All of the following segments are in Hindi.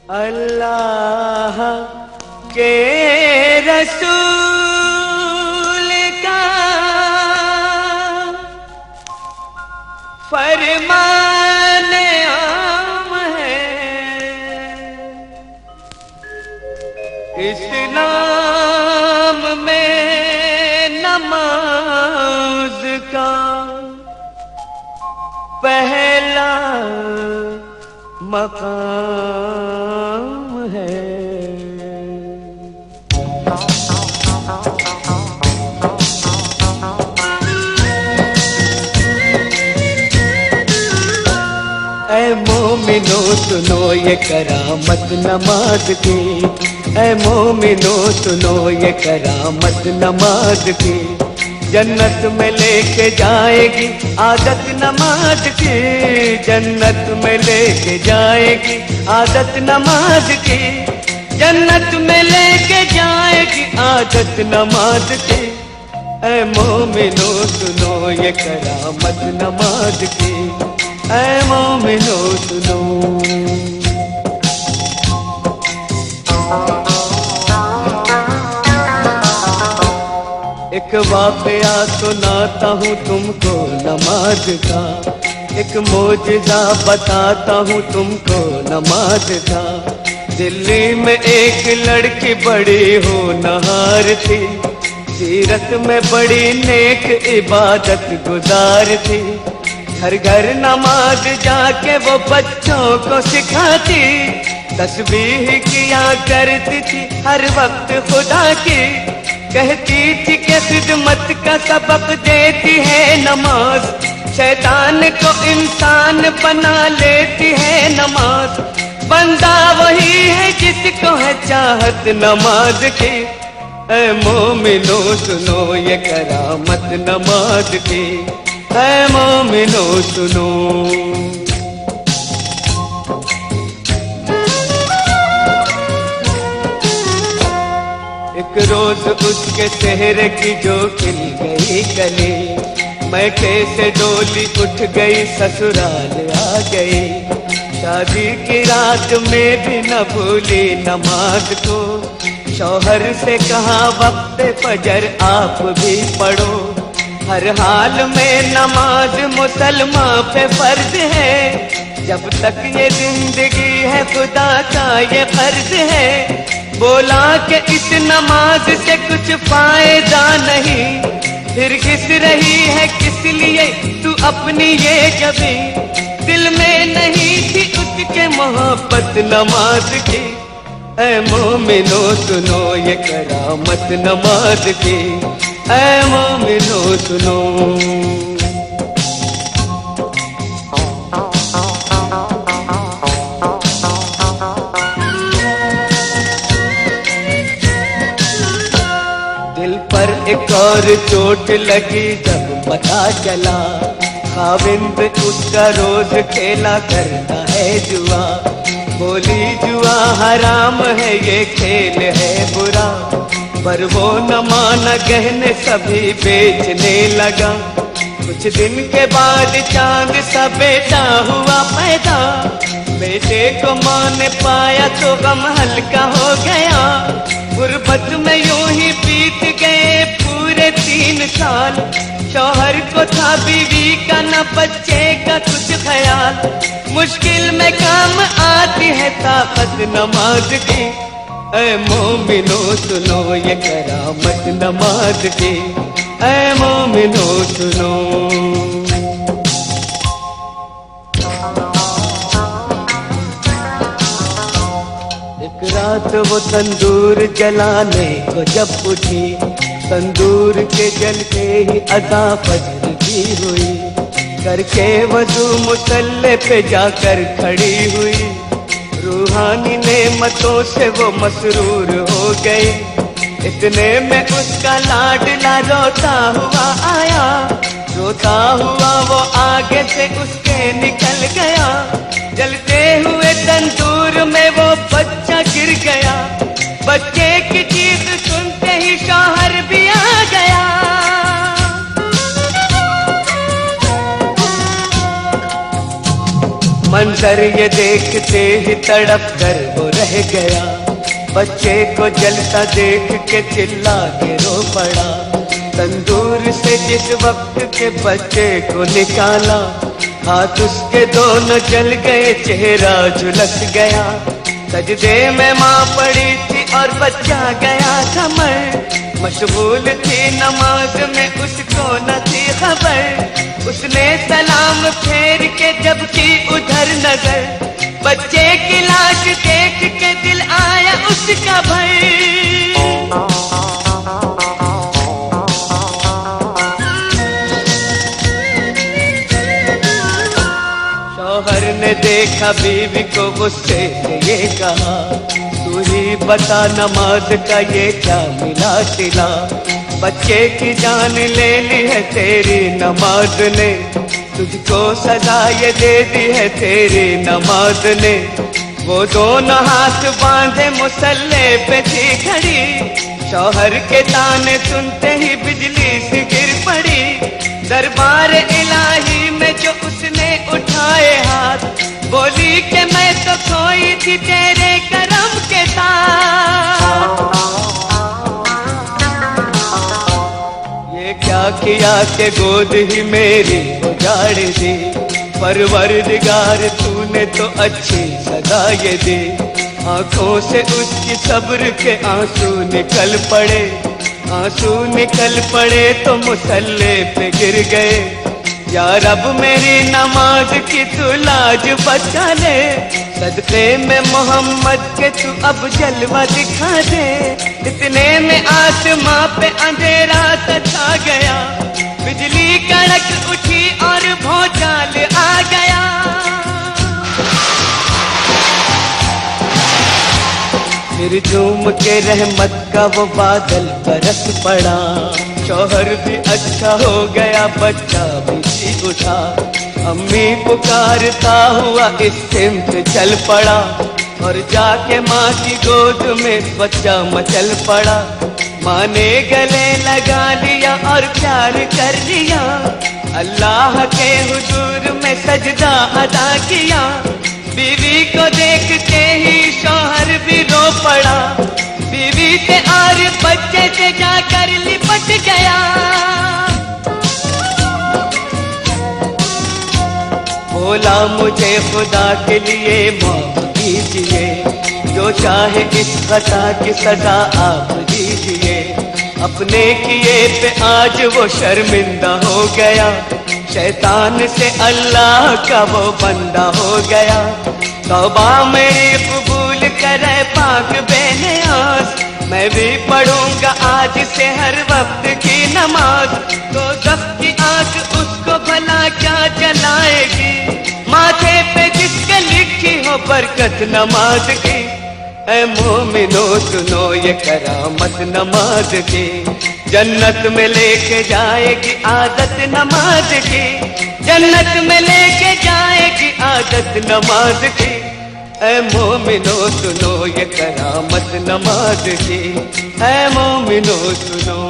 अल्लाह के रसूल का फरमान आम है, इस्लाम में नमाज का पहला मकाम है। ऐ मोमिनो सुनो ये करामत नमाज की, ऐ मोमिनो सुनो ये करामत नमाज की। जन्नत में लेके जाएगी आदत नमाज की, जन्नत में लेके जाएगी आदत नमाज की, जन्नत में लेके जाएगी आदत नमाज की। ऐ मोमिनो सुनो ये करामत नमाज की, ऐ मोमिनो सुनो। एक वाक़या सुनाता हूँ तुमको नमाज का, एक मौजज़ा बताता हूँ तुमको नमाज का। दिल्ली में एक लड़की बड़ी होनहार थी, सीरत में बड़ी नेक इबादत गुजार थी। घर घर नमाज जाके वो बच्चों को सिखाती, तस्बीह किया करती थी हर वक्त खुदा की। कहती थी कि खिदमत का सबक देती है नमाज, शैतान को इंसान बना लेती है नमाज। बंदा वही है जिसको है चाहत नमाज की। ऐ मोमिनो सुनो ये करामत नमाज की, ऐ मोमिनो सुनो। एक रोज उसके चेहरे की जो खिल गई कली, मैं कैसे डोली उठ गई ससुराल आ गई। शादी की रात में भी न भूली नमाज को, शौहर से कहा वक्त फजर आप भी पढ़ो। हर हाल में नमाज मुसलमान पे फर्ज है, जब तक ये जिंदगी है खुदा का ये फर्ज है। बोला कि इस नमाज से कुछ फायदा नहीं, फिर किस रही है किस लिए तू अपनी ये जबी। दिल में नहीं थी उसके मोहब्बत नमाज की। ऐ मोमिनो सुनो ये करामत नमाज की, ऐ मोमिनो सुनो। पर एक और चोट लगी जब पता चला, खाविंद उसका रोज खेला करता है जुआ। बोली जुआ हराम है ये खेल है बुरा, पर वो न माना गहने सभी बेचने लगा। कुछ दिन के बाद चांद सा बेटा हुआ पैदा, बेटे को माँ ने पाया तो गम हल्का हो गया। गुर्बत में यूं ही बीत गए पूरे 3 साल, शौहर को था बीवी का न बच्चे का कुछ ख्याल। मुश्किल में काम आती है ताकत नमाज की। ऐ मोमिनो सुनो ये करामत नमाज की, ऐ मोमिनो सुनो। एक रात वो तंदूर जलाने को जब उठी, तंदूर के जलते ही अज़ा फजर की हुई। करके वज़ू मुसल्ले पे जाकर खड़ी हुई, रूहानी नेमतों से वो मसरूर हो गई। इतने में उसका लाडला रोता हुआ आया, रोता हुआ वो आगे से उसके निकल गया। जलते हुए तंदूर में वो बच्चा गिर गया, बच्चे की चीख सुनते ही शौहर भी आ गया। मंजर ये देखते ही तड़प कर वो रह गया। बच्चे को जलता देख के चिल्ला के रो पड़ा। तंदूर से जिस वक्त के बच्चे को निकाला, हाथ उसके दोनों जल गए, चेहरा झुलस गया। सजदे में माँ पड़ी थी और बच्चा गया था मर। मशगूल थी नमाज में, उसको न थी खबर। उसने सलाम फेर के जब की उधर नजर, बच्चे की लाश देख के दिल आया उसका भर। शौहर ने देखा बीवी को, गुस्से से ये कहा, तू ही बता नमाज का ये क्या मिला सिला। बच्चे की जान ले ली है तेरी नमाज ने, तुझको सजा ये दे दी है तेरी नमाज ने। वो दोनों हाथ बांधे मुसल्ले पे थी खड़ी। शौहर के ताने सुनते ही बिजली सी गिर पड़ी। दरबार इलाही में जो उसने उठाए हाथ, बोली कि मैं तो खोई थी तेरे करम के साथ। ये क्या किया कि गोद ही मेरी उजाड़ दी। परवरदिगार तूने तो अच्छी सजा ये दी। आंखों से उसकी सब्र के आंसू निकल पड़े। आंसू निकल पड़े तो मुसल्ले पे गिर गए। या रब मेरी नमाज की तू लाज बचा ले। सदके में मोहम्मद के तू अब जलवा दिखा दे। इतने में आसमां पे अंधेरा सा छा गया। बिजली कड़क उठी और भौचाल आ गया। फिर झूम के रहमत का वो बादल बरस पड़ा। शौहर भी अच्छा हो गया, बच्चा भी जी उठा। अम्मी पुकारता हुआ इस सिमत चल पड़ा। और जाके माँ की गोद में बच्चा मचल पड़ा। माँ ने गले लगा लिया और प्यार कर लिया। अल्लाह के हुजूर में सजदा अदा किया। बीवी को देखते ही शौहर भी रो पड़ा। बीवी से और बच्चे से जाकर लिपट गया। बोला मुझे खुदा के लिए माफ कीजिए। जो चाहे इस खता की सजा आप दीजिए। अपने किए पे आज वो शर्मिंदा हो गया। शैतान से अल्लाह का वो बंदा हो गया। तौबा मेरी कबूल करे पाक बेनियाज। मैं भी पढ़ूंगा आज से हर वक्त की नमाज। तो दफ्त की आग उसको भला क्या जलाएगी। माथे पे जिसके लिखी हो बरकत नमाज की। ऐ मोमिनो सुनो ये करामत नमाज की। जन्नत में लेके जाएगी आदत नमाज की। जन्नत में लेके जाएगी आदत नमाज की। ऐ मोमिनो सुनो ये करामत नमाज की। ऐ मोमिनो सुनो।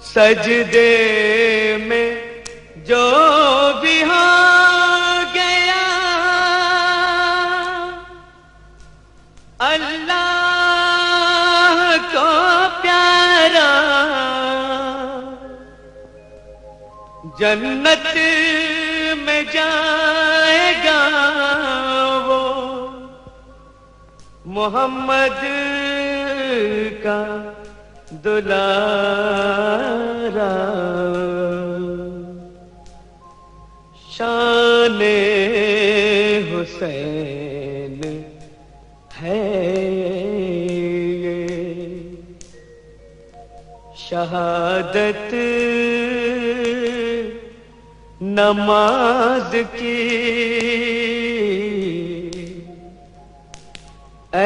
सजदे में जो भी हो गया, अल्लाह को प्यारा, जन्नत में जाएगा वो। मोहम्मद का दुलारा, शाने हुसैन है ये। शहादत नमाज की, ऐ